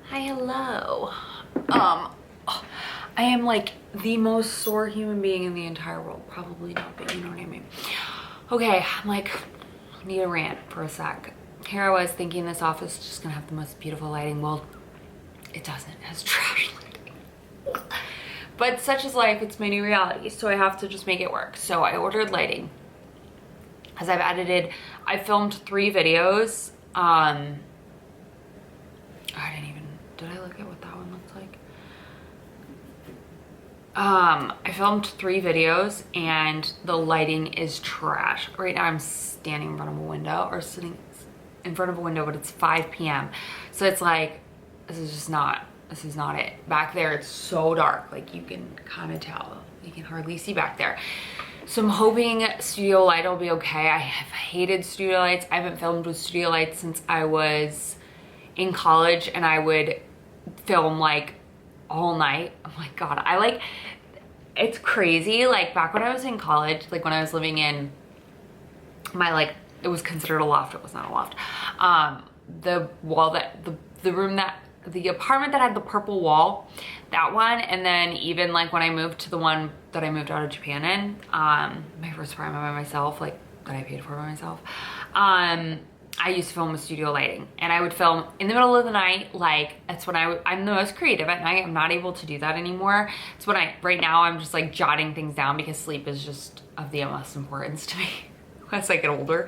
Hi, hello. I am like the most sore human being in the entire world. Probably not, but you know what I mean. Okay, I'm like, need a rant for a sec. Here I was thinking this office is just gonna have the most beautiful lighting. Well, it doesn't. It has trash lighting. But such is life, it's my new reality. So I have to just make it work. So I ordered lighting. As I filmed 3 videos. Did I look at what that one looks like? I filmed 3 videos and the lighting is trash. Right now I'm standing in front of a window or sitting in front of a window, but it's 5 p.m. So it's like, this is not it. Back there, it's so dark. Like you can kind of tell, you can hardly see back there. So I'm hoping studio light will be okay. I have hated studio lights. I haven't filmed with studio lights since I was in college, and I would film like all night. Oh my God, it's crazy. Like back when I was in college, like when I was living in my, like, it was considered a loft. It was not a loft. The apartment that had the purple wall, that one, and then even like when I moved to the one that I moved out of Japan in, my first apartment by myself, like that I paid for by myself, I used to film with studio lighting, and I would film in the middle of the night. Like that's when I'm the most creative at night. I'm not able to do that anymore. It's when right now I'm just like jotting things down because sleep is just of the utmost importance to me as I get older.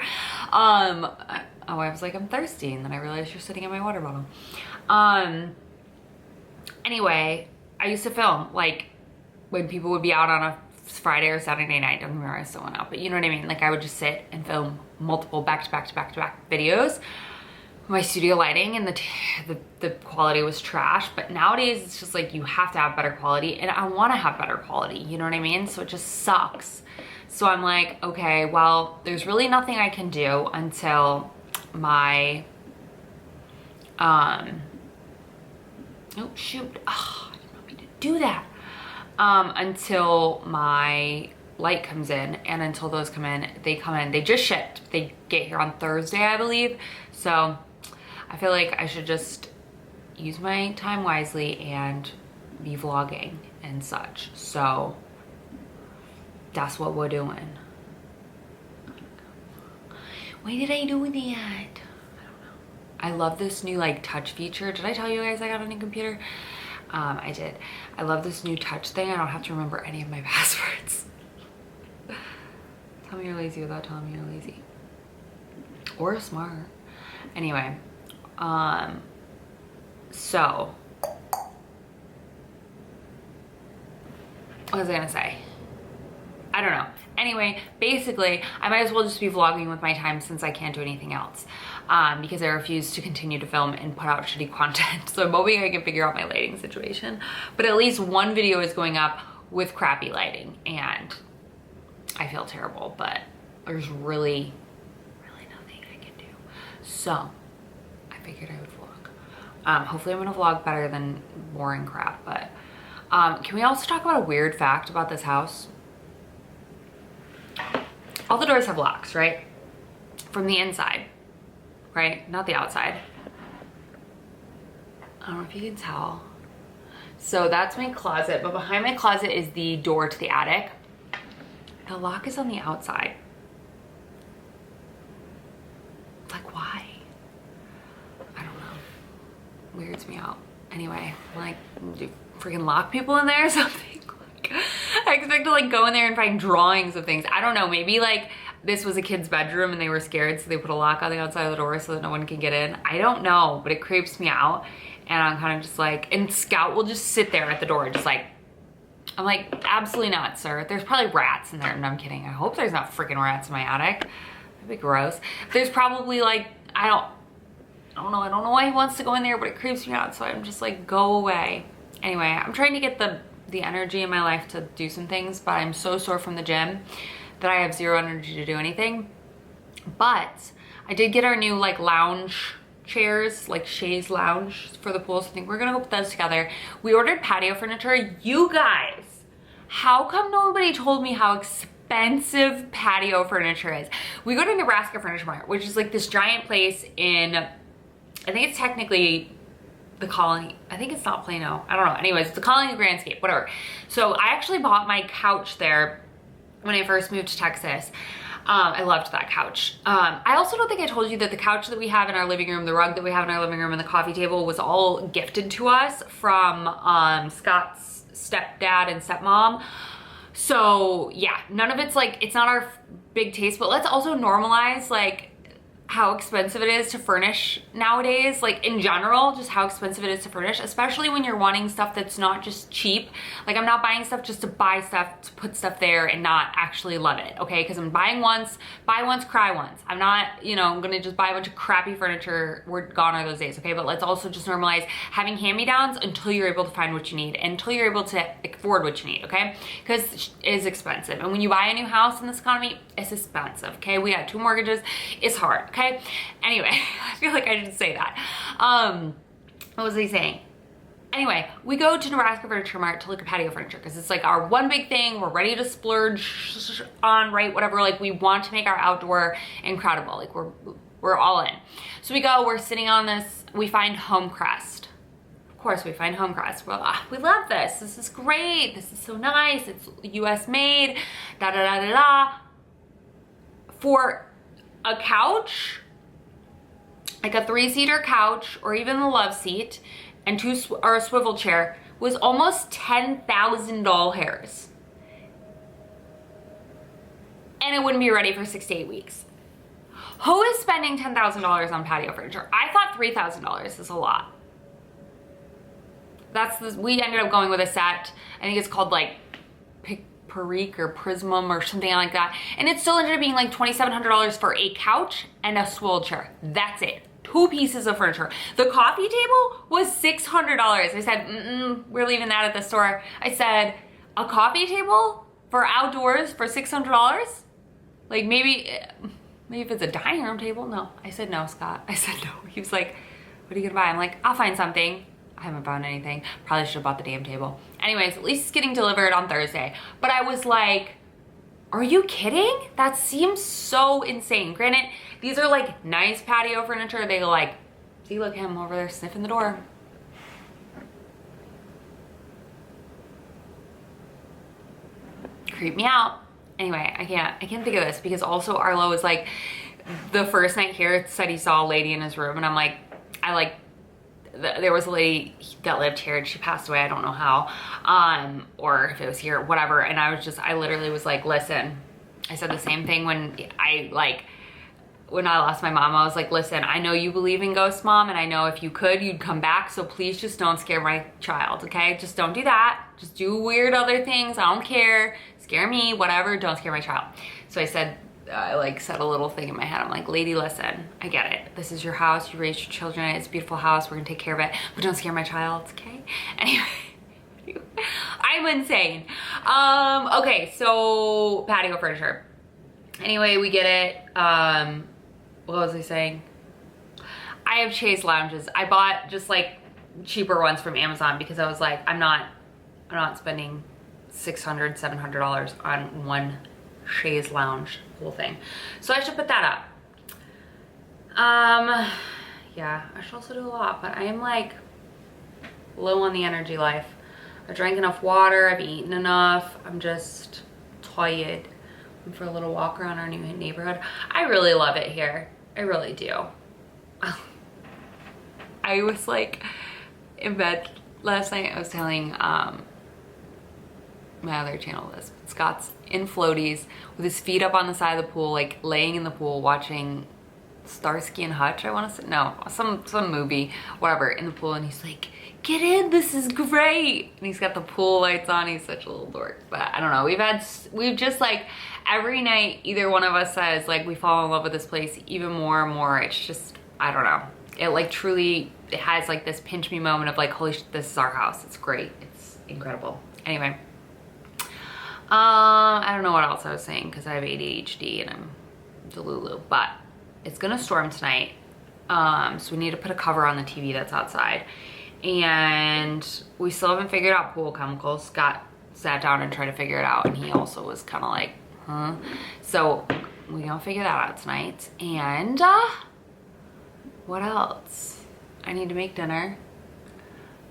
I was like, I'm thirsty, and then I realized you're sitting in my water bottle. Anyway, I used to film like when people would be out on a Friday or Saturday night. Don't get me wrong, I still went out, but you know what I mean? Like I would just sit and film multiple back-to-back videos. My studio lighting, and the quality was trash. But nowadays it's just like you have to have better quality, and I want to have better quality, you know what I mean? So it just sucks. So I'm like, okay, well, there's really nothing I can do until my oh shoot, I didn't want me to do that. Until my light comes in, and until those come in, they just shipped. They get here on Thursday, I believe. So I feel like I should just use my time wisely and be vlogging and such. So that's what we're doing. Why did I do that? I don't know. I love this new like touch feature. Did I tell you guys I got a new computer? I did. I love this new touch thing. I don't have to remember any of my passwords. Tell me you're lazy without telling me you're lazy. Or smart. Anyway, so what was I gonna say? I don't know. Anyway, basically, I might as well just be vlogging with my time since I can't do anything else, because I refuse to continue to film and put out shitty content. So I'm hoping I can figure out my lighting situation. But at least one video is going up with crappy lighting, and I feel terrible, but there's really nothing I can do. So I figured I would vlog. Hopefully I'm gonna vlog better than boring crap, but can we also talk about a weird fact about this house? All the doors have locks, right? From the inside, right? Not the outside. I don't know if you can tell. So that's my closet, but behind my closet is the door to the attic. The lock is on the outside. Like, why? I don't know. Weirds me out. Anyway, like, do you freaking lock people in there or something? I expect to like go in there and find drawings of things. I don't know, maybe like this was a kid's bedroom and they were scared, so they put a lock on the outside of the door so that no one can get in. I don't know, but it creeps me out, and I'm kind of just like, and Scout will just sit there at the door just like, I'm like, absolutely not, sir. There's probably rats in there. No, I'm kidding. I hope there's not freaking rats in my attic. That'd be gross. There's probably like, I don't know why he wants to go in there, but it creeps me out, so I'm just like, go away. Anyway, I'm trying to get the energy in my life to do some things, but I'm so sore from the gym that I have zero energy to do anything. But I did get our new like lounge chairs, like chaise lounge for the pool, so I think we're gonna go put those together. We ordered patio furniture. You guys, how come nobody told me how expensive patio furniture is? We go to Nebraska Furniture Mart, which is like this giant place in, I think it's technically the Colony. I think it's not Plano. I don't know. Anyways, it's the Colony Grandscape, whatever. So I actually bought my couch there when I first moved to Texas. I loved that couch. I also don't think I told you that the couch that we have in our living room, the rug that we have in our living room, and the coffee table was all gifted to us from Scott's stepdad and stepmom. So yeah, none of it's like, it's not our big taste, but let's also normalize like how expensive it is to furnish nowadays, like in general, just how expensive it is to furnish, especially when you're wanting stuff that's not just cheap. Like I'm not buying stuff just to buy stuff, to put stuff there and not actually love it, okay? Because I'm buying once, buy once, cry once. I'm not, you know, I'm gonna just buy a bunch of crappy furniture. We're gone are those days, okay? But let's also just normalize having hand-me-downs until you're able to find what you need, until you're able to afford what you need, okay? Because it is expensive. And when you buy a new house in this economy, it's expensive, okay? We got 2 mortgages, it's hard, okay? Anyway, I feel like I didn't say that. What was I saying? Anyway, we go to Nebraska Furniture Mart to look at patio furniture because it's like our one big thing. We're ready to splurge on, right? Whatever. Like we want to make our outdoor incredible. Like we're all in. So we go. We're sitting on this. We find Homecrest. Of course, we find Homecrest. We're like, we love this. This is great. This is so nice. It's U.S. made. Da da da da da. For a couch, like a 3-seater couch or even the love seat and or a swivel chair, was almost $10,000. And it wouldn't be ready for 6 to 8 weeks. Who is spending $10,000 on patio furniture? I thought $3,000 is a lot. We ended up going with a set. I think it's called like Perique or Prismum or something like that, and it still ended up being like $2,700 for a couch and a swivel chair. That's it. 2 pieces of furniture. The coffee table was $600. I said, we're leaving that at the store. I said, a coffee table for outdoors for $600? Like maybe if it's a dining room table. No, I said no, Scott. I said no. He was like, what are you gonna buy? I'm like, I'll find something. I haven't found anything. Probably should have bought the damn table. Anyways, at least it's getting delivered on Thursday. But I was like, are you kidding? That seems so insane. Granted, these are like nice patio furniture. They like, see, look, him over there sniffing the door. Creep me out. Anyway, I can't think of this because also Arlo was like, the first night here said he saw a lady in his room, and I'm like, there was a lady that lived here and she passed away. I don't know how, or if it was here, whatever. And I literally was like, listen, I said the same thing when I lost my mom. I was like, listen, I know you believe in ghosts, Mom, and I know if you could, you'd come back. So please just don't scare my child, okay? Just don't do that. Just do weird other things. I don't care. Scare me, whatever. Don't scare my child. So I said a little thing in my head. I'm like, lady, listen, I get it. This is your house. You raised your children. It's a beautiful house. We're gonna take care of it, but don't scare my child, okay? Anyway, I'm insane. Okay, so patio furniture. Anyway, we get it. What was I saying? I have chaise lounges. I bought just like cheaper ones from Amazon because I was like, I'm not spending $600, $700 on one chaise lounge whole thing. So I should put that up. Yeah, I should also do a lot, but I am like low on the energy life. I drank enough water, I've eaten enough, I'm just tired. I'm for a little walk around our new neighborhood. I really love it here. I really do. I was like in bed last night. I was telling my other channel this. Scott's in floaties with his feet up on the side of the pool, like laying in the pool watching Starsky and Hutch, I want to say. No, some movie, whatever, in the pool, and he's like, get in, this is great. And he's got the pool lights on. He's such a little dork. But I don't know, we've just like every night either one of us says like we fall in love with this place even more and more. It's just, I don't know, it like truly, it has like this pinch me moment of like, holy shit, this is our house. It's great, it's incredible. Anyway, I don't know what else I was saying because I have ADHD and I'm delulu, but it's gonna storm tonight. So we need to put a cover on the TV that's outside. And we still haven't figured out pool chemicals. Scott sat down and tried to figure it out, and he also was kind of like, huh? So we're gonna figure that out tonight. And what else? I need to make dinner.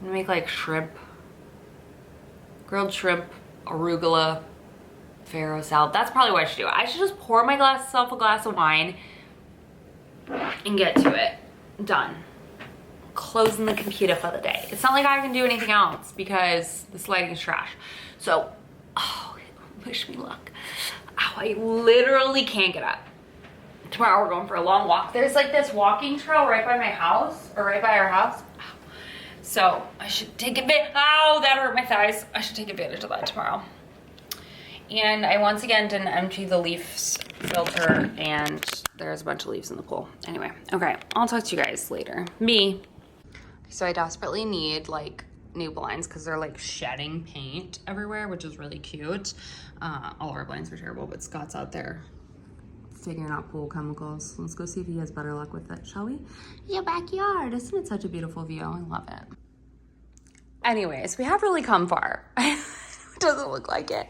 I'm gonna make like shrimp, grilled shrimp, arugula, farro salad. That's probably what I should do. I should just pour myself a glass of wine and get to it. Done. Closing the computer for the day. It's not like I can do anything else because this lighting is trash. So, oh, wish me luck. Oh, I literally can't get up. Tomorrow we're going for a long walk. There's like this walking trail right by my house, or right by our house. So I should take advantage. Oh, that hurt my thighs. I should take advantage of that tomorrow. And I once again didn't empty the leaves filter, and there's a bunch of leaves in the pool. Anyway, okay, I'll talk to you guys later. Me. So I desperately need like new blinds because they're like shedding paint everywhere, which is really cute. All our blinds are terrible, but Scott's out there figuring out pool chemicals. Let's go see if he has better luck with it, shall we? Your backyard, isn't it such a beautiful view? I love it. Anyways, we have really come far. It doesn't look like it.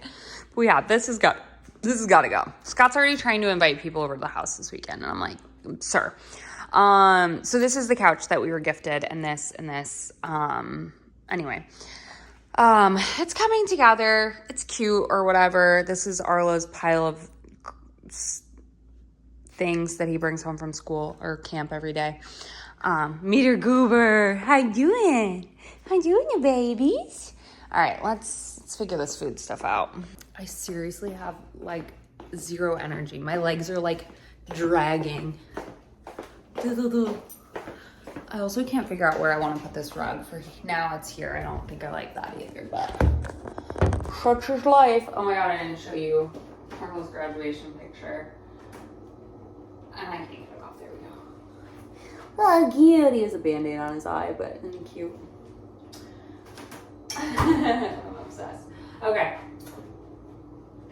But yeah, this has got to go. Scott's already trying to invite people over to the house this weekend, and I'm like, sir. So this is the couch that we were gifted, and this. Anyway, it's coming together. It's cute or whatever. This is Arlo's pile of things that he brings home from school or camp every day. Meter Goober, how you doing? How you doing, you babies? All right, let's figure this food stuff out. I seriously have like zero energy. My legs are like dragging. I also can't figure out where I want to put this rug. For now it's here. I don't think I like that either, but such is life. Oh my God, I didn't show you Carmel's graduation picture. And I can't get it off. There we go. Oh, cute. He has a band-aid on his eye, but isn't he cute? I'm obsessed. Okay.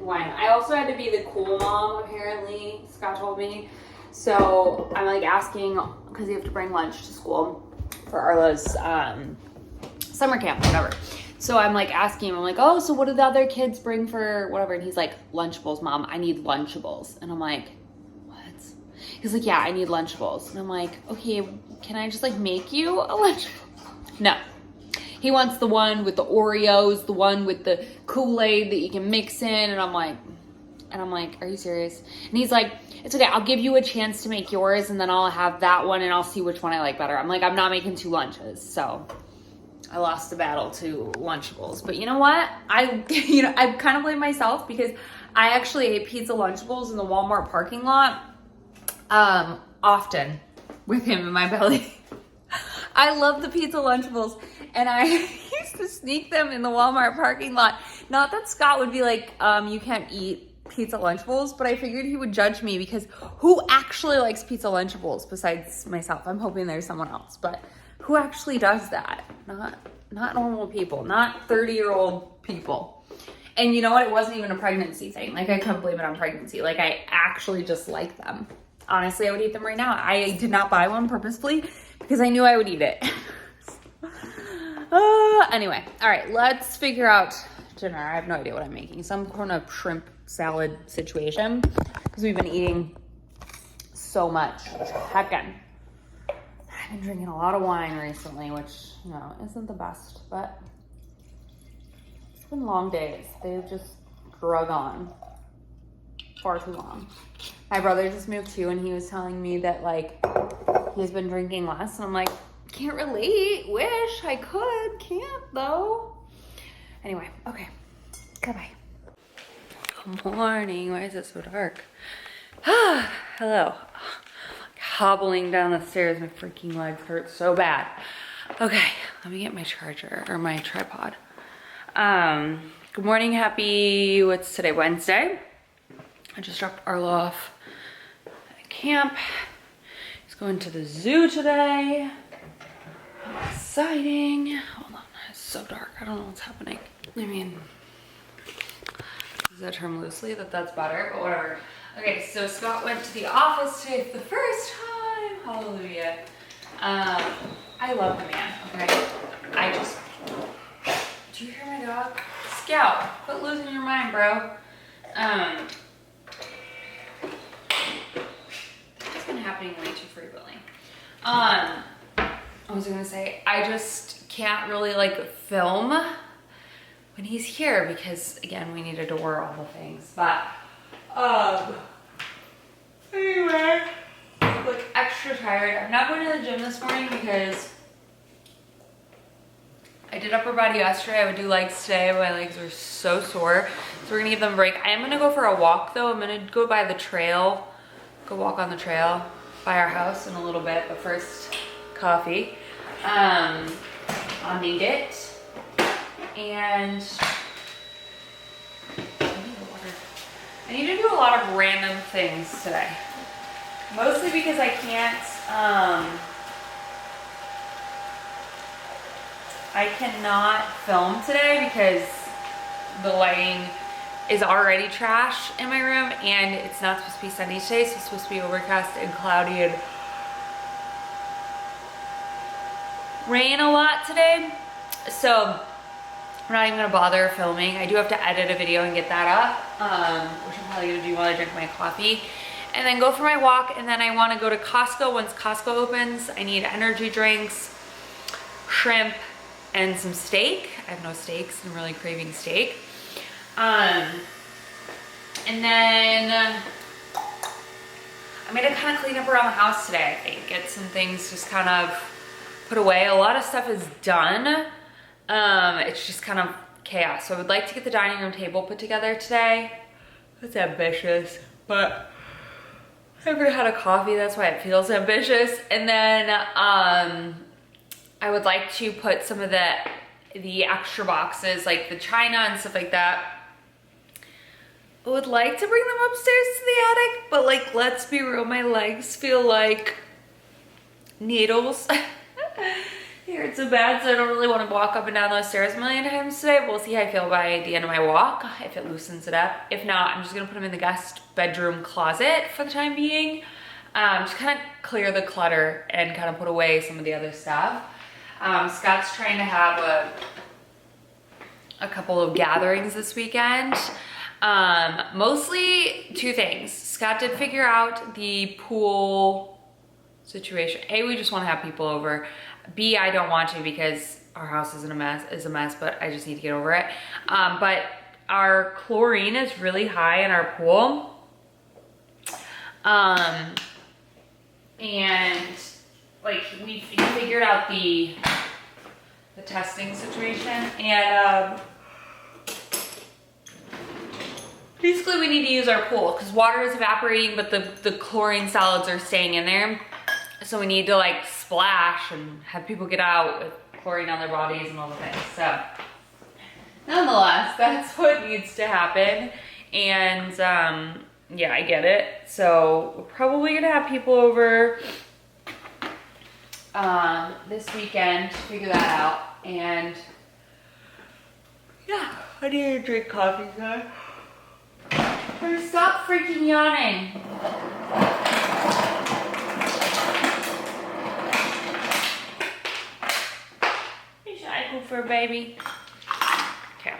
Wine. I also had to be the cool mom, apparently, Scott told me. So I'm like asking, because you have to bring lunch to school for Arlo's summer camp, whatever. So I'm like asking him, I'm like, oh, so what do the other kids bring for whatever? And he's like, Lunchables, Mom. I need Lunchables. And I'm like, what? He's like, yeah, I need Lunchables. And I'm like, okay, can I just like make you a Lunchable? No. He wants the one with the Oreos, the one with the Kool-Aid that you can mix in. And I'm like, are you serious? And he's like, it's okay. I'll give you a chance to make yours, and then I'll have that one, and I'll see which one I like better. I'm like, I'm not making 2 lunches. So I lost the battle to Lunchables. But you know what? I kind of blame myself because I actually ate pizza Lunchables in the Walmart parking lot often with him in my belly. I love the pizza Lunchables, and I used to sneak them in the Walmart parking lot. Not that Scott would be like, you can't eat pizza Lunchables, but I figured he would judge me because who actually likes pizza Lunchables besides myself? I'm hoping there's someone else, but who actually does that? Not normal people, not 30-year-old people. And you know what? It wasn't even a pregnancy thing. Like, I couldn't blame it on pregnancy. Like, I actually just like them. Honestly, I would eat them right now. I did not buy one purposefully because I knew I would eat it. Anyway, all right, let's figure out dinner. I have no idea what I'm making. Some kind of shrimp salad situation because we've been eating so much chicken. I've been drinking a lot of wine recently, which, you know, isn't the best, but it's been long days. They've just drug on far too long. My brother just moved too, and he was telling me that, like, he's been drinking less, and I'm like, can't relate. Wish I could. Can't, though. Anyway, okay. Goodbye. Good morning. Why is it so dark? Hello. Hobbling down the stairs. My freaking legs hurt so bad. Okay, let me get my charger or my tripod. Good morning. Happy, what's today? Wednesday. I just dropped Arlo off at camp. He's going to the zoo today. How exciting. Hold on, it's so dark. I don't know what's happening. I mean, use that term loosely, that's better, but whatever. Okay, so Scott went to the office today for the first time. Hallelujah. I love the man, okay? Do you hear my dog? Scout, quit losing your mind, bro. It's been happening way too frequently. I was gonna say, I just can't really like film when he's here because again, we need a door, all the things. But anyway, I'm like extra tired. I'm not going to the gym this morning because I did upper body yesterday. I would do legs today. My legs are so sore. So we're gonna give them a break. I am gonna go for a walk though. I'm gonna go by the trail, go walk on the trail by our house in a little bit, but first coffee. I'll need it. And I need to do a lot of random things today. Mostly because I cannot film today because the lighting is already trash in my room and it's not supposed to be sunny today, so it's supposed to be overcast and cloudy and rain a lot today. So I'm not even gonna bother filming. I do have to edit a video and get that up, which I'm probably gonna do while I drink my coffee. And then go for my walk, and then I wanna go to Costco once Costco opens. I need energy drinks, shrimp, and some steak. I have no steaks, I'm really craving steak. And then I'm gonna kind of clean up around the house today, I think. Get some things just kind of put away. A lot of stuff is done. It's just kind of chaos. So I would like to get the dining room table put together today. That's ambitious, but I haven't had a coffee, that's why it feels ambitious. And then I would like to put some of the extra boxes, like the china and stuff like that. I would like to bring them upstairs to the attic, but like, let's be real, my legs feel like needles. Here it's so bad, so I don't really want to walk up and down those stairs a million times today. We'll see how I feel by the end of my walk, if it loosens it up. If not, I'm just gonna put them in the guest bedroom closet for the time being. Just kind of clear the clutter and kind of put away some of the other stuff. Scott's trying to have a couple of gatherings this weekend. Mostly two things. Scott did figure out the pool situation. A, we just want to have people over. B, I don't want to because our house is a mess, but I just need to get over it. But our chlorine is really high in our pool. And like we figured out the testing situation, and basically we need to use our pool because water is evaporating, but the chlorine solids are staying in there. So we need to like splash and have people get out with chlorine on their bodies and all the things. So nonetheless, that's what needs to happen. And yeah, I get it. So we're probably gonna have people over this weekend to figure that out. And yeah, I need to drink coffee, guys. Stop freaking yawning. For a baby. Okay.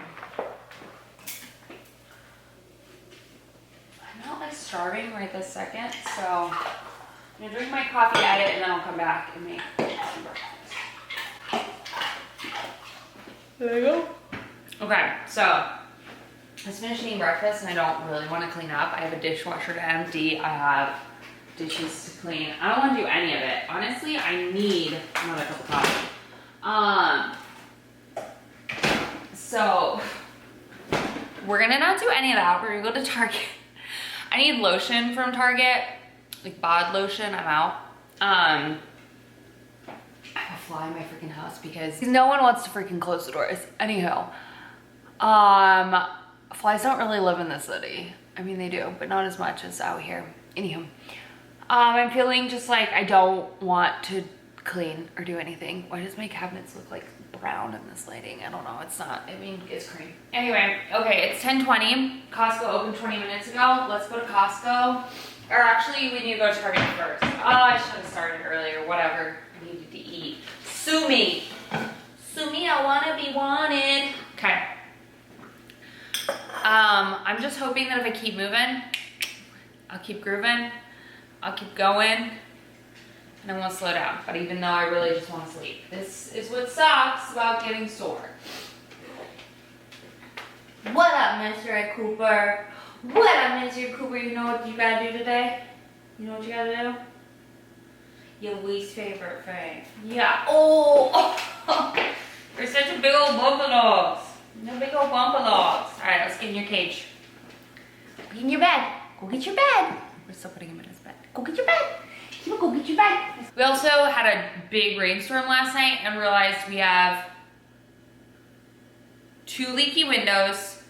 I'm not like starving right this second, so I'm gonna drink my coffee, edit, and then I'll come back and make some breakfast. There you go. Okay, so I was finished eating breakfast and I don't really want to clean up. I have a dishwasher to empty. I have dishes to clean. I don't want to do any of it. Honestly, I need another cup of coffee. So we're gonna not do any of that. We're gonna go to Target. I need lotion from Target, like bod lotion. I'm out. I have a fly in my freaking house because no one wants to freaking close the doors. Anyhow, flies don't really live in the city. I mean, they do, but not as much as out here. Anywho, I'm feeling just like I don't want to clean or do anything. Why does my cabinets look like brown in this lighting? I don't know. It's not. I mean, it's cream. Anyway, okay, it's 10:20. Costco opened 20 minutes ago. Let's go to Costco. Or actually, we need to go to Target first. Oh, I should have started earlier. Whatever. I needed to eat. Sue me. Sue me. I want to be wanted. Okay. I'm just hoping that if I keep moving, I'll keep grooving. I'll keep going. and I want to slow down. But even though I really just want to sleep. This is what sucks about getting sore. What up, Mr. Cooper? What up, Mr. Cooper? You know what you gotta do today? You know what you gotta do? Your least favorite thing. Yeah. Oh! You're such a big old bump of dogs. You're a big old bump of dogs. Alright, let's get in your cage. Get in your bed. Go get your bed. We're still putting him in his bed. Go get your bed. Go get your bed. We also had a big rainstorm last night and realized we have 2 leaky windows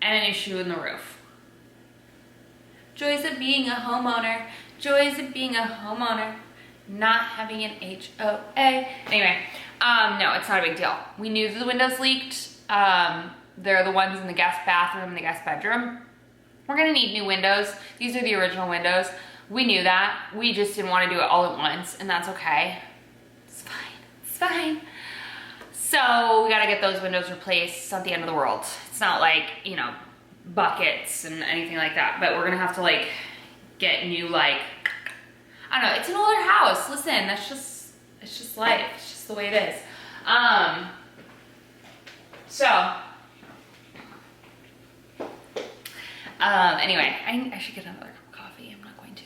and an issue in the roof. Joys of being a homeowner. Joys of being a homeowner. Not having an HOA. Anyway, no, it's not a big deal. We knew the windows leaked. They're the ones in the guest bathroom and the guest bedroom. We're gonna need new windows. These are the original windows. We knew that. We just didn't want to do it all at once, and that's okay. It's fine. It's fine. So we gotta get those windows replaced. It's not the end of the world. It's not like, you know, buckets and anything like that, but we're gonna have to like get new, like, I don't know, it's an older house. Listen, that's just, it's just life. It's just the way it is. Anyway, I should get another cup of coffee. I'm not going to.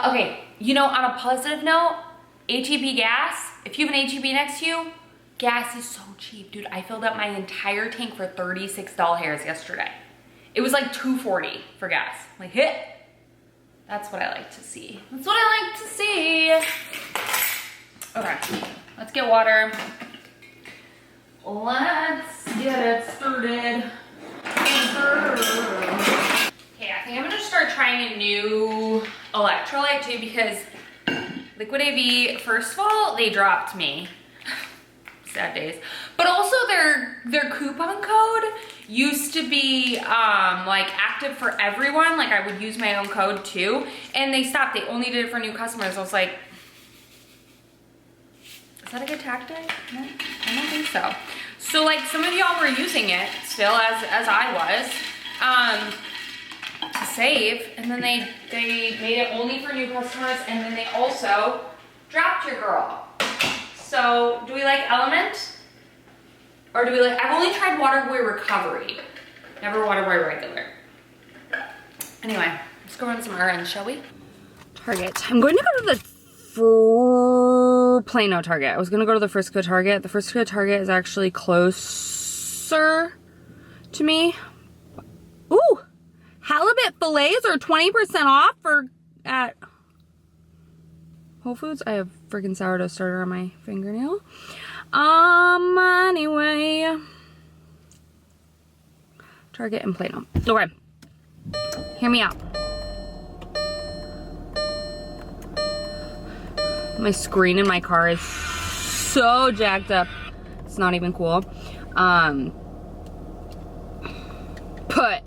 Okay, you know, on a positive note, HEB gas, if you have an HEB next to you, gas is so cheap. Dude, I filled up my entire tank for $36 yesterday. It was like $2.40 for gas. Like, hit. That's what I like to see. That's what I like to see. Okay, let's get water. Let's get it started. Okay, I think I'm gonna start trying a new electrolyte too, because Liquid AV, first of all, they dropped me. Sad days. But also their coupon code used to be like active for everyone. Like I would use my own code too, and they stopped. They only did it for new customers. I was like, is that a good tactic? No, I don't think so. So like some of y'all were using it still, as I was, to save, and then they made it only for new customers, and then they also dropped your girl. So do we like Element? Or do we like, I've only tried Waterboy Recovery, never Waterboy Regular. Anyway, let's go run some errands, shall we? Target. I'm going to go to the Plano Target. I was gonna go to the Frisco Target. The Frisco Target is actually closer to me. Ooh, halibut fillets are 20% off at Whole Foods. I have freaking sourdough starter on my fingernail. Anyway, Target in Plano. Okay, hear me out. My screen in my car is so jacked up. It's not even cool. But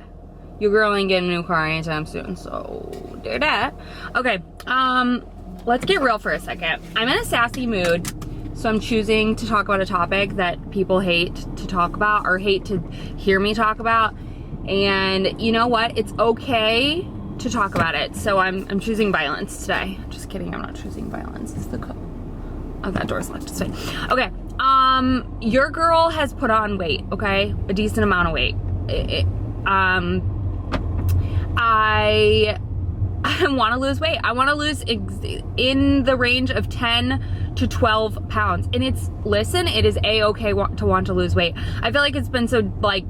your girl ain't getting a new car anytime soon, so do that. Okay, let's get real for a second. I'm in a sassy mood, so I'm choosing to talk about a topic that people hate to talk about or hate to hear me talk about. And you know what? It's okay to talk about it. So I'm choosing violence today. Just kidding, I'm not choosing violence. It's the oh, that door's locked. It's fine. Okay. Your girl has put on weight, okay? A decent amount of weight. I want to lose weight. I want to lose in the range of 10 to 12 pounds. And it's, listen, it is a-okay to want to lose weight. I feel like it's been so, like,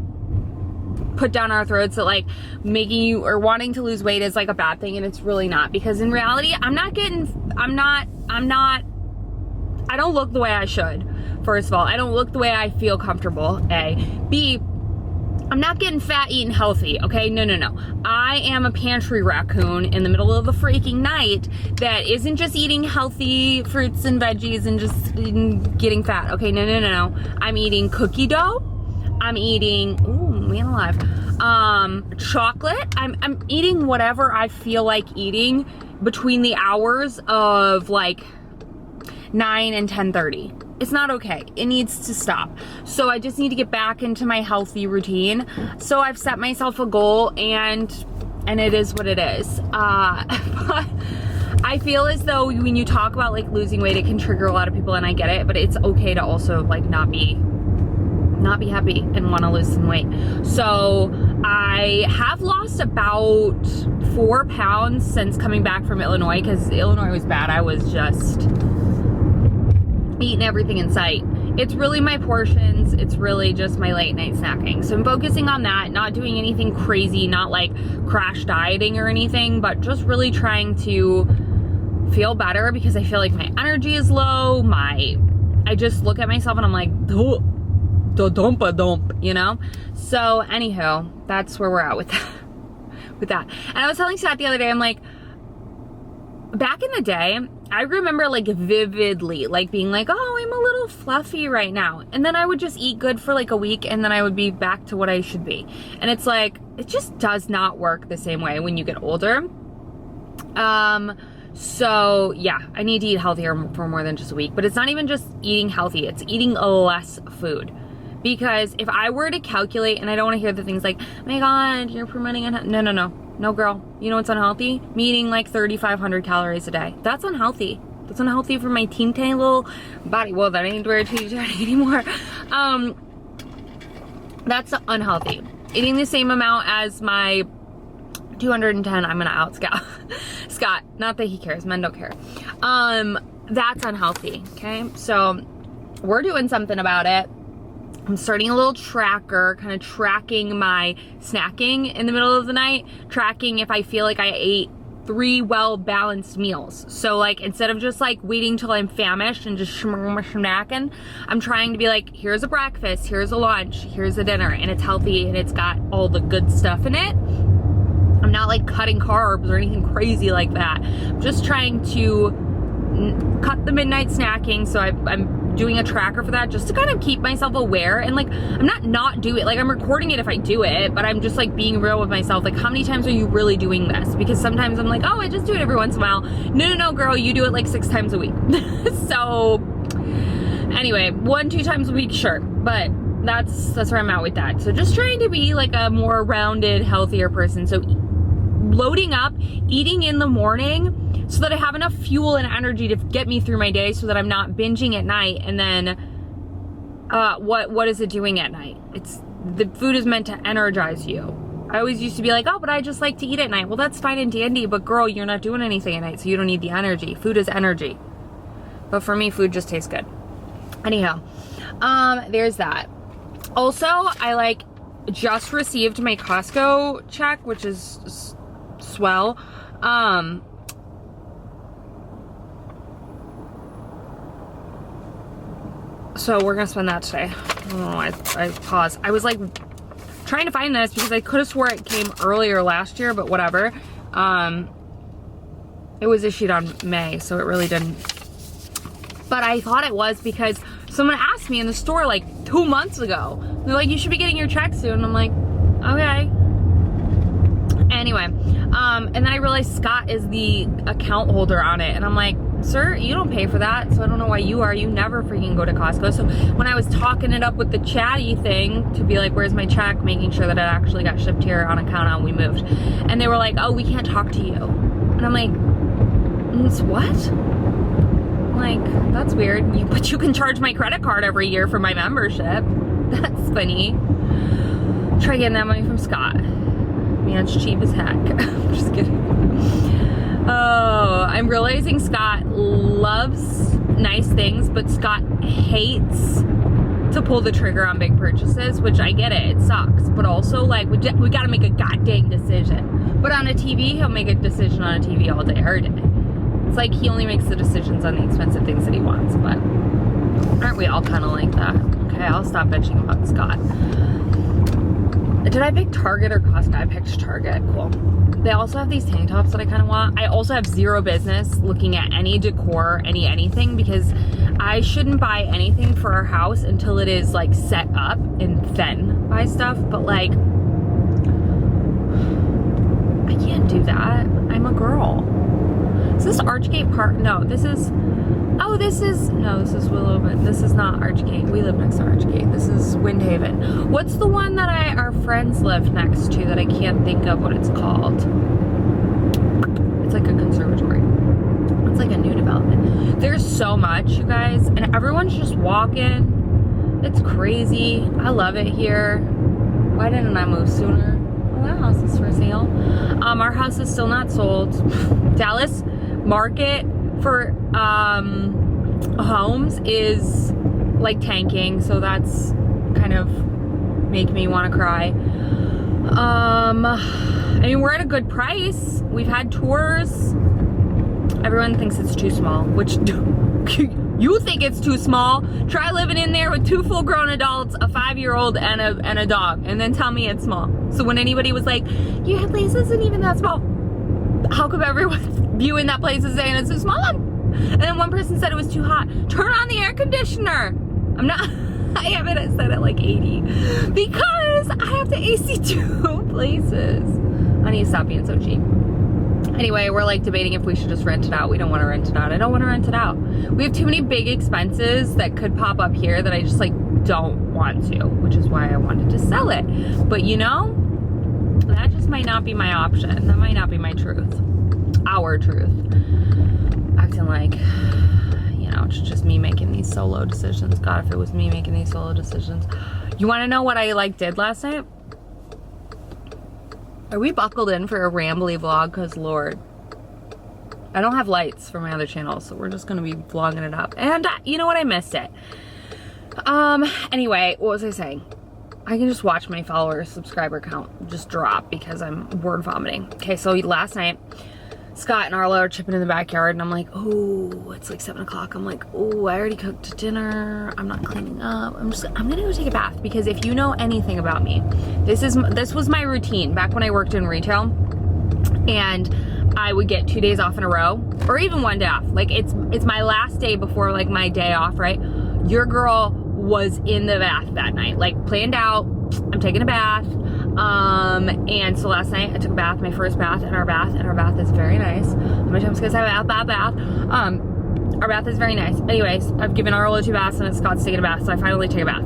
put down our throats that, like, making you or wanting to lose weight is, like, a bad thing, and it's really not. Because in reality, I don't look the way I should. First of all, I don't look the way I feel comfortable, A. B, I'm not getting fat eating healthy, okay? No. I am a pantry raccoon in the middle of the freaking night that isn't just eating healthy fruits and veggies and just getting fat, okay? No. I'm eating cookie dough. I'm eating, ooh, man alive, chocolate. I'm eating whatever I feel like eating between the hours of like 9 and 10:30. It's not okay. It needs to stop. So I just need to get back into my healthy routine. So I've set myself a goal, and it is what it is. But I feel as though when you talk about like losing weight, it can trigger a lot of people, and I get it, but it's okay to also like not be happy and want to lose some weight. So I have lost about 4 pounds since coming back from Illinois, because Illinois was bad. I was just eating everything in sight. It's really my portions. It's really just my late night snacking. So I'm focusing on that, not doing anything crazy, not like crash dieting or anything, but just really trying to feel better, because I feel like my energy is low. I just look at myself and I'm like, dump, you know? So anywho, that's where we're at with that. And I was telling Sat the other day, I'm like, back in the day, I remember like vividly like being like, oh, I'm a little fluffy right now. And then I would just eat good for like a week, and then I would be back to what I should be. And it's like, it just does not work the same way when you get older. So yeah, I need to eat healthier for more than just a week, but it's not even just eating healthy, it's eating less food. Because if I were to calculate, and I don't want to hear the things like, oh my God, you're promoting no girl, you know what's unhealthy? Me eating like 3,500 calories a day. That's unhealthy. That's unhealthy for my teeny tiny little body. Well, that ain't very teeny tiny anymore. That's unhealthy. Eating the same amount as my 210, I'm gonna out Scott. Not that he cares, men don't care. That's unhealthy, okay? So we're doing something about it. I'm starting a little tracker, kind of tracking my snacking in the middle of the night, tracking if I feel like I ate 3 well-balanced meals. So like, instead of just like waiting till I'm famished and just snacking, I'm trying to be like, here's a breakfast, here's a lunch, here's a dinner, and it's healthy and it's got all the good stuff in it. I'm not like cutting carbs or anything crazy like that. I'm just trying to cut the midnight snacking. So I'm doing a tracker for that, just to kind of keep myself aware. And like, I'm not doing it, like I'm recording it if I do it, but I'm just like being real with myself. Like, how many times are you really doing this? Because sometimes I'm like, oh, I just do it every once in a while. No, girl, you do it like 6 times a week. So anyway, 1-2 times a week, sure. But that's where I'm at with that. So just trying to be like a more rounded, healthier person. So loading up, eating in the morning, so that I have enough fuel and energy to get me through my day, so that I'm not binging at night. And then what is it doing at night? The food is meant to energize you. I always used to be like, oh, but I just like to eat at night. Well, that's fine and dandy, but girl, you're not doing anything at night, so you don't need the energy. Food is energy. But for me, food just tastes good. Anyhow, there's that. Also, I like just received my Costco check, which is swell. So we're gonna spend that today. Oh, I paused. I was like trying to find this because I could have swore it came earlier last year, but whatever. It was issued on May, so it really didn't. But I thought it was because someone asked me in the store like 2 months ago. They're like, you should be getting your check soon. I'm like, okay. Anyway, and then I realized Scott is the account holder on it, and I'm like, sir, you don't pay for that, so I don't know why you are. You never freaking go to Costco. So when I was talking it up with the chatty thing to be like, where's my check, making sure that it actually got shipped here on account and we moved, and they were like, oh, we can't talk to you. And I'm like, what? I'm like, that's weird. But you can charge my credit card every year for my membership. That's funny. Try getting that money from Scott. Man, it's cheap as heck. I'm just kidding. Oh, I'm realizing Scott loves nice things, but Scott hates to pull the trigger on big purchases, which I get it, it sucks. But also, like, we gotta make a goddamn decision. But on a TV, he'll make a decision on a TV all day, every day. It's like he only makes the decisions on the expensive things that he wants, but aren't we all kind of like that? Okay, I'll stop bitching about Scott. Did I pick Target or Costco? I picked Target. Cool. They also have these tank tops that I kind of want. I also have zero business looking at any decor, anything, because I shouldn't buy anything for our house until it is like set up, and then buy stuff. But like, I can't do that. I'm a girl. Is this Archgate Park? No, this is, no, this is Willow, but this is not Archgate. We live next to Archgate. This is Windhaven. What's the one that our friends live next to that I can't think of what it's called? It's like a conservatory. That's like a new development. There's so much, you guys, and everyone's just walking. It's crazy. I love it here. Why didn't I move sooner? Oh, that house is for sale. Our house is still not sold. Dallas market for homes is like tanking, so that's kind of make me want to cry. I mean, we're at a good price. We've had tours. Everyone thinks it's too small, which you think it's too small. Try living in there with 2 full-grown adults, a 5-year-old, and a dog, and then tell me it's small. So when anybody was like, your place isn't even that small, how come everyone's viewing that place and saying it's too small? And then one person said it was too hot. Turn on the air conditioner. I'm not, I haven't said it like 80 because I have to AC 2 places. I need to stop being so cheap. Anyway, we're like debating if we should just rent it out. We don't want to rent it out. I don't want to rent it out. We have too many big expenses that could pop up here that I just like don't want to, which is why I wanted to sell it. But you know, that just might not be my option. That might not be my truth. Our truth. Acting like, you know, it's just me making these solo decisions. God, if it was me making these solo decisions. You want to know what I like did last night? Are we buckled in for a rambly vlog? Because Lord, I don't have lights for my other channel, so we're just gonna be vlogging it up. And you know what? I missed it. Anyway, what was I saying? I can just watch my subscriber count just drop because I'm word vomiting. Okay, so last night, Scott and Arlo are chipping in the backyard, and I'm like, oh, it's like 7 o'clock. I'm like, oh, I already cooked I'm not cleaning up. I'm gonna go take a bath, because if you know anything about me, this was my routine back when I worked in retail, and I would get 2 days off in a row, or even 1 day off. Like it's my last day before like my day off, right? Your girl was in the bath that night, like planned out, I'm taking a bath. And so last night I took a bath, my first bath in our bath, and our bath is very nice. How many times can I say bath? Our bath is very nice. Anyways, I've given Arlo 2 baths and Scott's taking a bath, so I finally take a bath.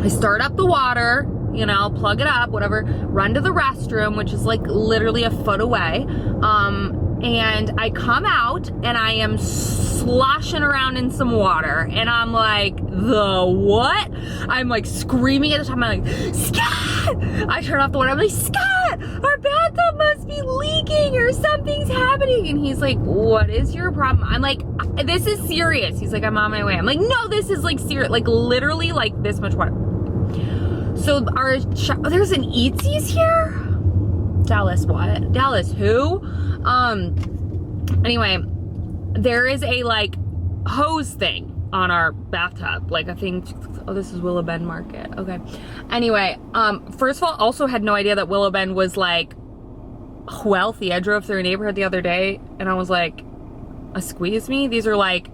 I start up the water, you know, plug it up, whatever, run to the restroom, which is like literally a foot away. And I come out and I am sloshing around in some water, and I'm like, the what? I'm like screaming at the top. I'm like, Scott! I turn off the water. I'm like, Scott, our bathtub must be leaking or something's happening. And he's like, what is your problem? I'm like, this is serious. He's like, I'm on my way. I'm like, no, this is like serious, like literally like this much water. So there's an Eatzi's here? Dallas what? Dallas who? Anyway, there is a like hose thing on our bathtub. Like I think, oh, this is Willow Bend Market. Okay. Anyway, first of all, also had no idea that Willow Bend was like wealthy. I drove through a neighborhood the other day and I was like, squeeze me? These are like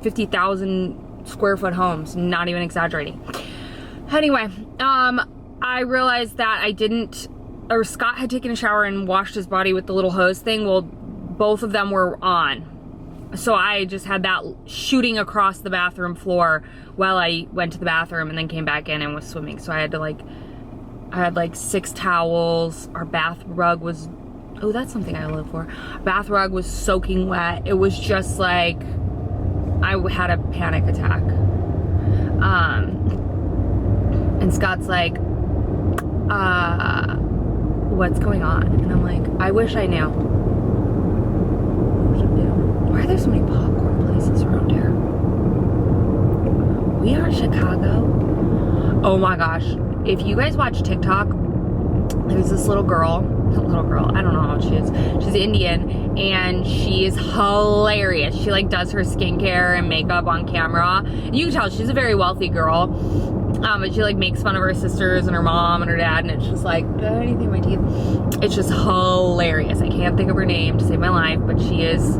50,000 square foot homes, not even exaggerating. Anyway, I realized that Scott had taken a shower and washed his body with the little hose thing. Well, both of them were on. So I just had that shooting across the bathroom floor while I went to the bathroom and then came back in and was swimming. So I had 6 towels. Our bath rug was, oh, that's something I live for. Bath rug was soaking wet. It was just like, I had a panic attack. And Scott's like, what's going on? And I'm like, I wish I knew. Why are there so many popcorn places around here? We are in Chicago. Oh my gosh. If you guys watch TikTok, there's this little girl, I don't know how old she is. She's Indian and she is hilarious. She like does her skincare and makeup on camera. And you can tell she's a very wealthy girl. But she like makes fun of her sisters and her mom and her dad, and it's just like, anything in my teeth. It's just hilarious. I can't think of her name to save my life, but she is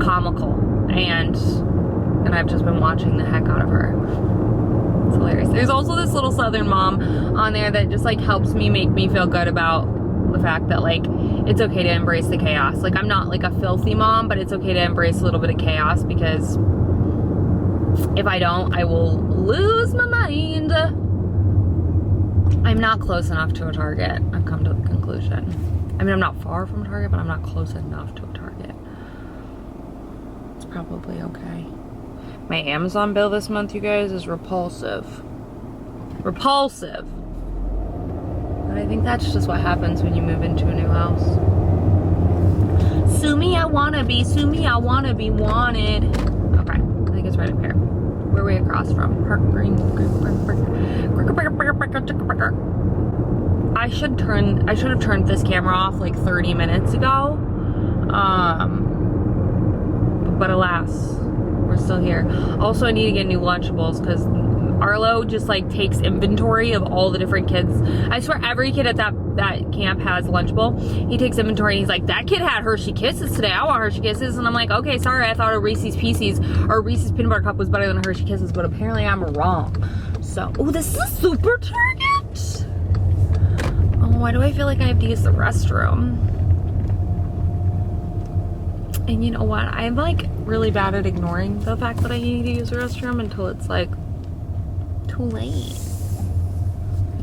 comical, and I've just been watching the heck out of her. It's hilarious. There's also this little Southern mom on there that just like helps me, make me feel good about the fact that like it's okay to embrace the chaos. Like I'm not like a filthy mom, but it's okay to embrace a little bit of chaos, because if I don't, I will lose my mind. I'm not close enough to a Target. I've come to the conclusion. I mean, I'm not far from a Target, but I'm not close enough to a Target. probably okay. My Amazon bill this month, you guys, is repulsive. Repulsive. But I think that's just what happens when you move into a new house. Sue me, I wanna be. Sue me, I wanna be wanted. Okay, I think it's right up here. Where are we across from? Park Green. I should have turned this camera off like 30 minutes ago. But alas, we're still here. Also, I need to get new Lunchables because Arlo just like takes inventory of all the different kids. I swear every kid at that camp has a Lunchable. He takes inventory and he's like, that kid had Hershey Kisses today. I want Hershey Kisses. And I'm like, okay, sorry, I thought a Reese's Pieces or Reese's Peanut Butter Cup was better than a Hershey Kisses, but apparently I'm wrong. So, oh, this is a super Target. Oh, why do I feel like I have to use the restroom? And you know what? I'm like really bad at ignoring the fact that I need to use the restroom until it's like too late.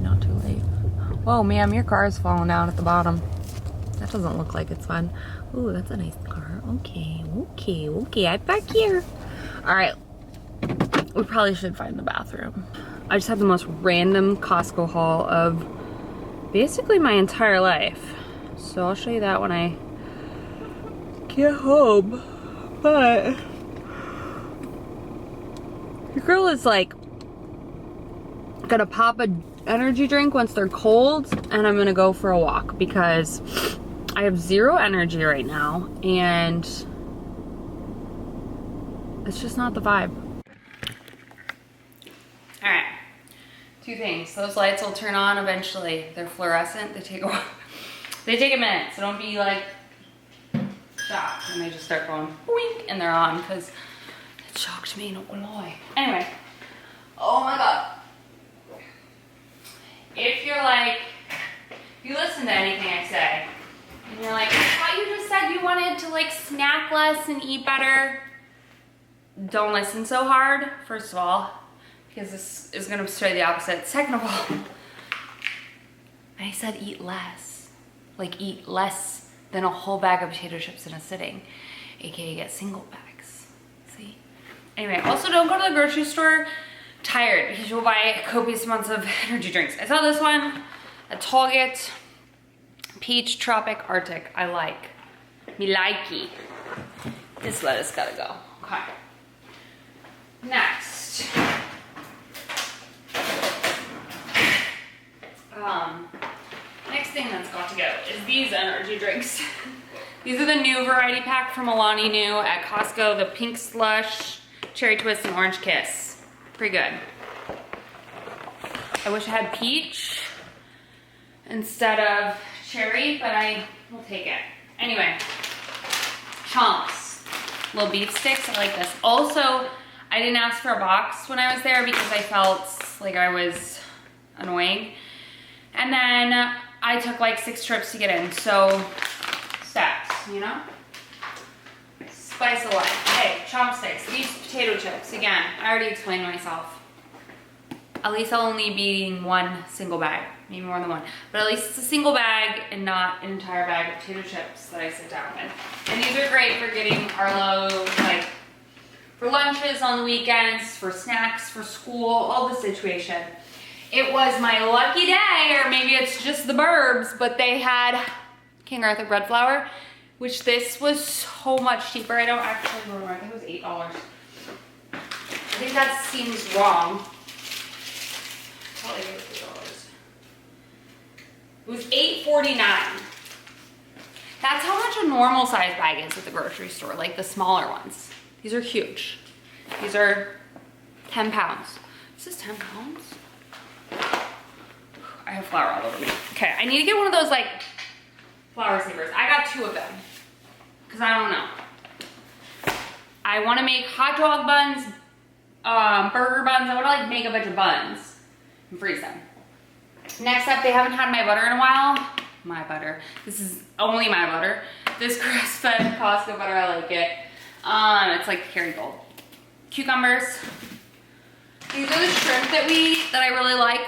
Not too late. Whoa, ma'am, your car is falling down at the bottom. That doesn't look like it's fun. Ooh, that's a nice car. Okay, okay, okay. I'm back here. All right. We probably should find the bathroom. I just had the most random Costco haul of basically my entire life. So I'll show you that when I get home. But your girl is like gonna pop a energy drink once they're cold, and I'm gonna go for a walk because I have zero energy right now and it's just not the vibe. All right, two things. Those lights will turn on eventually. They're fluorescent. They take a while. They take a minute, so don't be like shocked when they just start going wink and they're on, because it shocked me, not gonna lie. Anyway, oh my god. If you're like, if you listen to anything I say, and you're like, I thought you just said you wanted to like snack less and eat better, don't listen so hard, first of all, because this is gonna say the opposite. Second of all, I said eat less. Like eat less than a whole bag of potato chips in a sitting, aka get single bags. See? Anyway, also don't go to the grocery store tired because you'll buy copious amounts of energy drinks. I saw this one at Target. Peach Tropic Arctic. I like. Me likey. This lettuce gotta go. Okay. Next. Next thing that's got to go is these energy drinks. These are the new variety pack from Alani Nu at Costco. The Pink Slush, Cherry Twist, and Orange Kiss. Pretty good. I wish I had peach instead of cherry, but I will take it. Anyway, chunks, little beef sticks. I like this. Also, I didn't ask for a box when I was there because I felt like I was annoying. And then I took like 6 trips to get in, so steps, you know? Spice of life. Hey, chopsticks. These potato chips. Again, I already explained myself. At least I'll only be eating one single bag. Maybe more than one. But at least it's a single bag and not an entire bag of potato chips that I sit down with. And these are great for getting Arlo, like, for lunches on the weekends, for snacks, for school, all the situation. It was my lucky day, or maybe it's just the Burbs, but they had King Arthur bread flour, which this was so much cheaper. I don't actually remember. I think it was $8. I think that seems wrong. Probably it was $8. It was $8.49. That's how much a normal size bag is at the grocery store, like the smaller ones. These are huge. These are 10 pounds. Is this 10 pounds? I have flour all over me. Okay, I need to get one of those like flour savers. I got 2 of them because I don't know. I want to make hot dog buns, burger buns. I want to like make a bunch of buns and freeze them. Next up, they haven't had my butter in a while. My butter. This is only my butter. This grass-fed Costco butter, I like it. It's like Kerrygold. Cucumbers. These are the shrimp that I really like.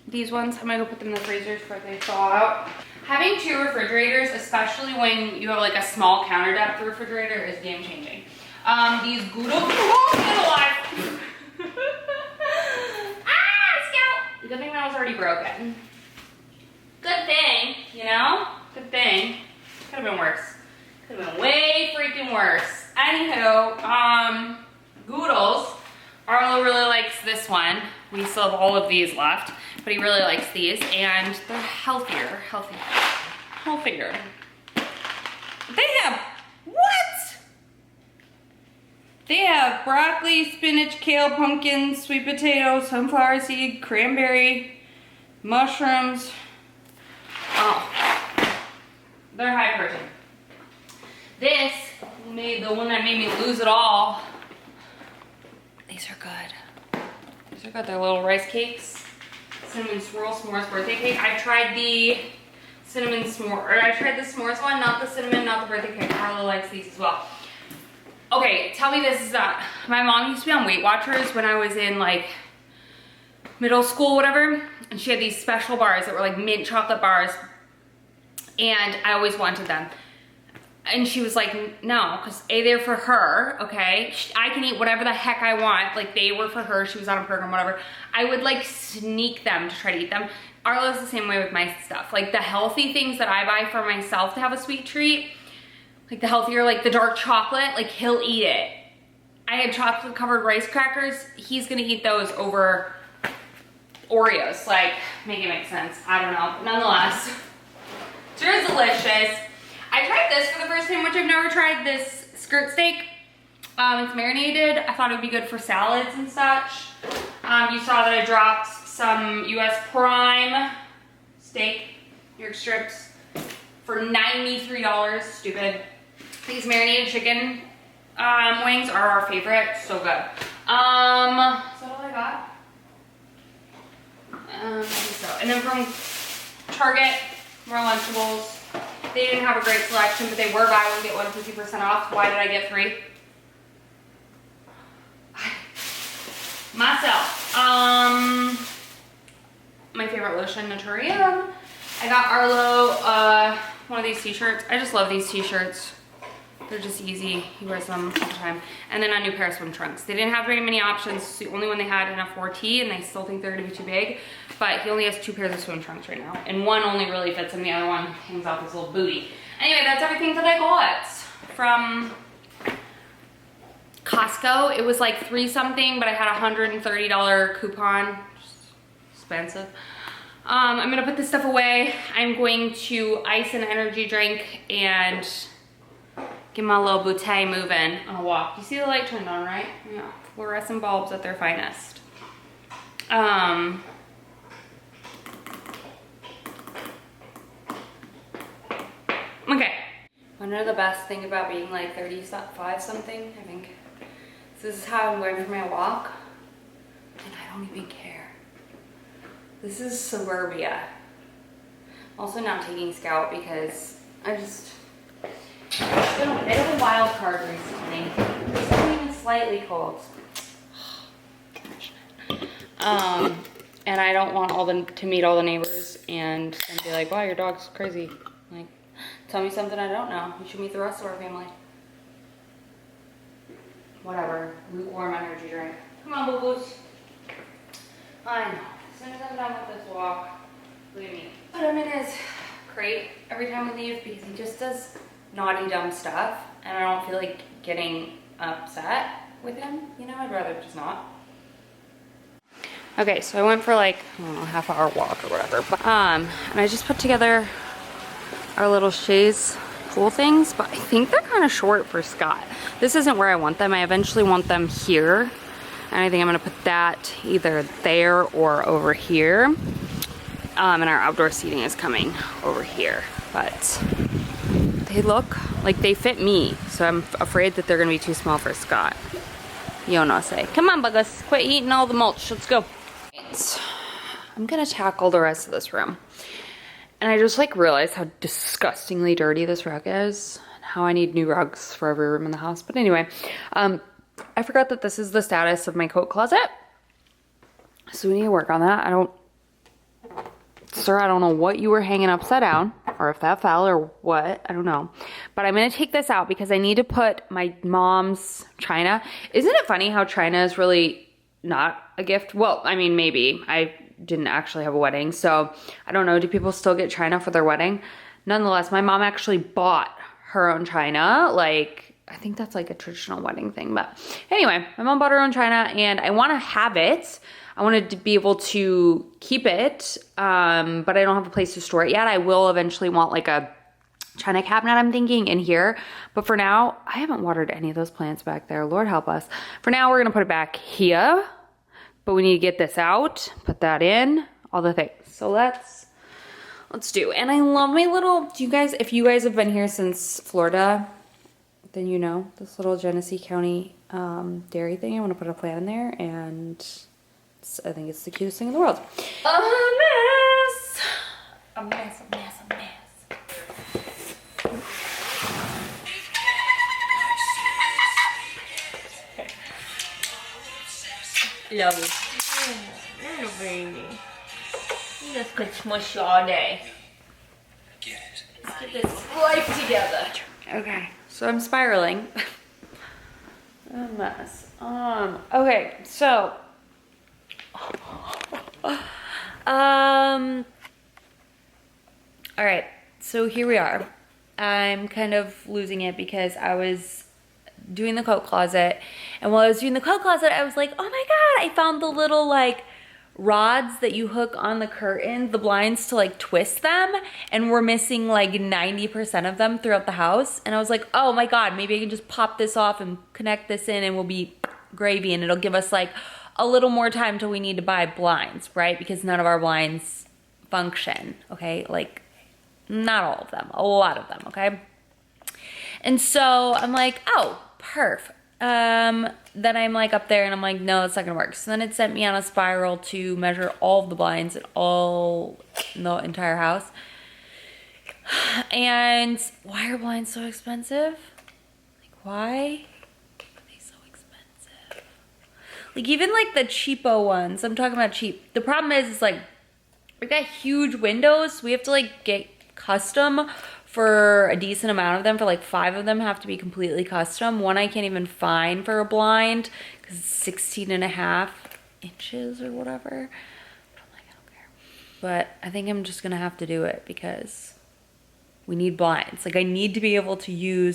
These ones, I'm gonna go put them in the freezers before they thaw out. Having 2 refrigerators, especially when you have like a small counter depth refrigerator, is game changing. These Gouda, oh, get alive. Ah, Scout. Good thing that was already broken. Good thing, you know? Good thing. Could have been worse. Could have been way freaking worse. Anywho, Goodles. Arlo really likes this one. We still have all of these left, but he really likes these, and they're healthier. They have, what? They have broccoli, spinach, kale, pumpkin, sweet potato, sunflower seed, cranberry, mushrooms. Oh, they're high protein. This made the one that made me lose it all. These are good. These are good. They're little rice cakes. Cinnamon swirl s'mores birthday cake. I tried the cinnamon s'more, or I tried the s'mores one, not the cinnamon, not the birthday cake. Carla likes these as well. Okay, tell me this is not. My mom used to be on Weight Watchers when I was in like middle school, whatever, and she had these special bars that were like mint chocolate bars, and I always wanted them. And she was like, no, because A, they're for her, okay? I can eat whatever the heck I want. Like, they were for her. She was on a program, whatever. I would, like, sneak them to try to eat them. Arlo's the same way with my stuff. Like, the healthy things that I buy for myself to have a sweet treat, like the healthier, like the dark chocolate, like, he'll eat it. I had chocolate-covered rice crackers. He's going to eat those over Oreos. Like, make it make sense. I don't know. But nonetheless, they're delicious. I tried this for the first time, which I've never tried, this skirt steak. It's marinated. I thought it would be good for salads and such. You saw that I dropped some US Prime steak, New York strips, for $93, stupid. These marinated chicken wings are our favorite, so good. Is that all I got? I think so. And then from Target, more Lunchables. They didn't have a great selection, but they were buy one, get one 50% off. Why did I get 3? Myself. My favorite lotion, Naturium. I got Arlo one of these t-shirts. I just love these t-shirts. They're just easy. He wears them all the time. And then a new pair of swim trunks. They didn't have very many options. It's the only one they had in a 4T, and they still think they're gonna be too big. But he only has 2 pairs of swim trunks right now. And one only really fits him, the other one hangs off his little booty. Anyway, that's everything that I got from Costco. It was like 3 something, but I had a $130 coupon. Expensive. I'm gonna put this stuff away. I'm going to ice an energy drink and get my little bouteille moving on a walk. You see the light turned on, right? Yeah, fluorescent bulbs at their finest. Okay. Wanna know the best thing about being like 35 something? I think this is how I'm going for my walk, and I don't even care. This is Suburbia. Also not taking Scout because it's been a bit of a wild card recently. It's not even slightly cold. And I don't want to meet all the neighbors and be like, wow, your dog's crazy. Like, tell me something I don't know. You should meet the rest of our family. Whatever. Lukewarm energy drink. Come on, boo-boos. I know. As soon as I'm done with this walk, look at me. Put him in his crate every time we leave because he just does naughty, dumb stuff. And I don't feel like getting upset with him. You know, I'd rather just not. Okay, so I went for like, I don't know, half-hour walk or whatever. But, and I just put together our little chaise pool things, but I think they're kind of short for Scott. This isn't where I want them. I eventually want them here. And I think I'm gonna put that either there or over here. And our outdoor seating is coming over here. But they look like they fit me. So I'm afraid that they're gonna be too small for Scott. You know, say, come on, Buggus, quit eating all the mulch, let's go. I'm gonna tackle the rest of this room. And I just like realized how disgustingly dirty this rug is and how I need new rugs for every room in the house. But anyway, I forgot that this is the status of my coat closet. So we need to work on that. Sir, I don't know what you were hanging upside down or if that fell or what, I don't know. but I'm gonna take this out because I need to put my mom's china. Isn't it funny how china is really not a gift? Well, I mean, maybe. I didn't actually have a wedding, so I don't know. Do people still get china for their wedding? Nonetheless, my mom actually bought her own china. Like, I think that's like a traditional wedding thing. But anyway, my mom bought her own china and I want to have it. I wanted to be able to keep it, but I don't have a place to store it yet. I will eventually want like a china cabinet, I'm thinking, in here. But for now, I haven't watered any of those plants back there. Lord help us. For now, we're gonna put it back here, but we need to get this out, put that in, all the things. So let's do. And I love my little, if you guys have been here since Florida, then you know this little Genesee County dairy thing. I want to put a plant in there, and I think it's the cutest thing in the world. A mess. A mess, a mess, a mess. Love it. Little baby. You just could smush you all day. Get it. Let's get this life together. Okay, so I'm spiraling. A mess. Okay, so all right, so here we are. I'm kind of losing it because I was doing the coat closet, and while I was doing the coat closet, I was like, oh my god, I found the little like rods that you hook on the curtains, the blinds, to like twist them, and we're missing like 90% of them throughout the house. And I was like, oh my god, maybe I can just pop this off and connect this in and we'll be gravy, and it'll give us like a little more time till we need to buy blinds, right? Because none of our blinds function, okay? Like, not all of them, a lot of them, okay? And so I'm like, oh, perf. Then I'm like up there and I'm like, no, that's not gonna work. So then it sent me on a spiral to measure all of the blinds in the entire house. And why are blinds so expensive? Like, why are they so expensive? Like, even like the cheapo ones, I'm talking about cheap. The problem is like, we got huge windows. We have to like get custom for a decent amount of them. For like 5 of them have to be completely custom. One I can't even find for a blind because it's 16.5 inches or whatever. But I'm like, I don't care. But I think I'm just gonna have to do it because we need blinds. Like, I need to be able to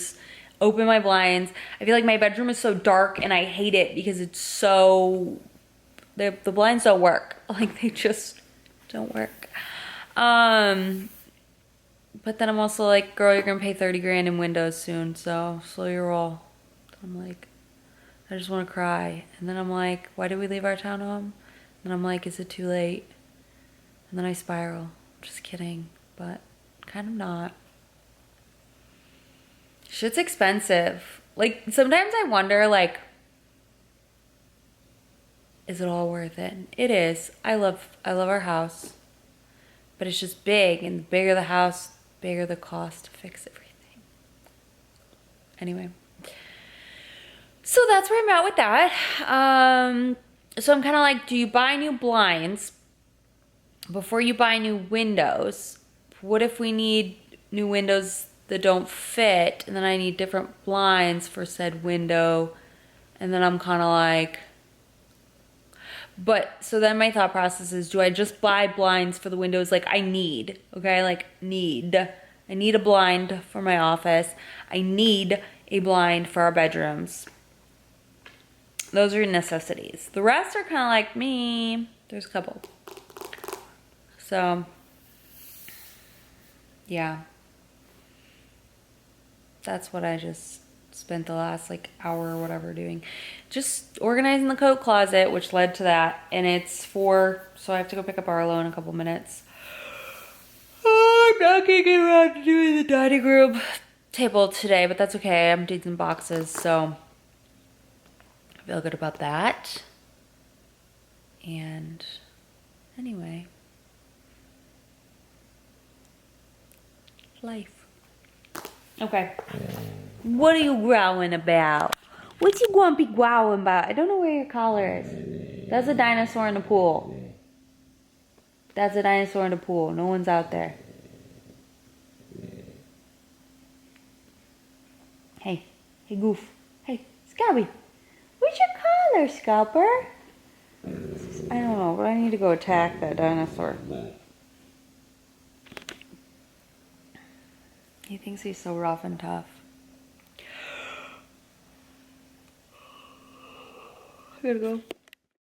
open my blinds. I feel like my bedroom is so dark and I hate it because it's so, the blinds don't work. Like, they just don't work. But then I'm also like, girl, you're gonna pay 30 grand in windows soon, so slow your roll. I'm like, I just want to cry. And then I'm like, why did we leave our townhome? And I'm like, is it too late? And then I spiral. Just kidding, but kind of not. Shit's expensive. Like, sometimes I wonder, like, is it all worth it? It is. I love our house, but it's just big, and the bigger the house, bigger the cost to fix everything. Anyway, so that's where I'm at with that. So I'm kind of like, do you buy new blinds before you buy new windows? What if we need new windows that don't fit, and then I need different blinds for said window? And then I'm kind of like, but so then my thought process is, do I just buy blinds for the windows like I need? Okay, like I need a blind for my office. I need a blind for our bedrooms. Those are necessities. The rest are kind of like me. There's a couple. So, yeah. That's what I just spent the last like hour or whatever doing. Just organizing the coat closet, which led to that. And it's so I have to go pick up Arlo in a couple minutes. Oh, I'm not getting around to doing the dining room table today, but that's okay. I'm doing some boxes, so I feel good about that. And anyway, life. Okay. What are you growling about? What you gonna be growling about? I don't know where your collar is. That's a dinosaur in the pool. That's a dinosaur in the pool. No one's out there. Hey, hey Goof. Hey, Scalby. What's your collar, Scalper? I don't know, but I need to go attack that dinosaur. He thinks he's so rough and tough. I gotta go.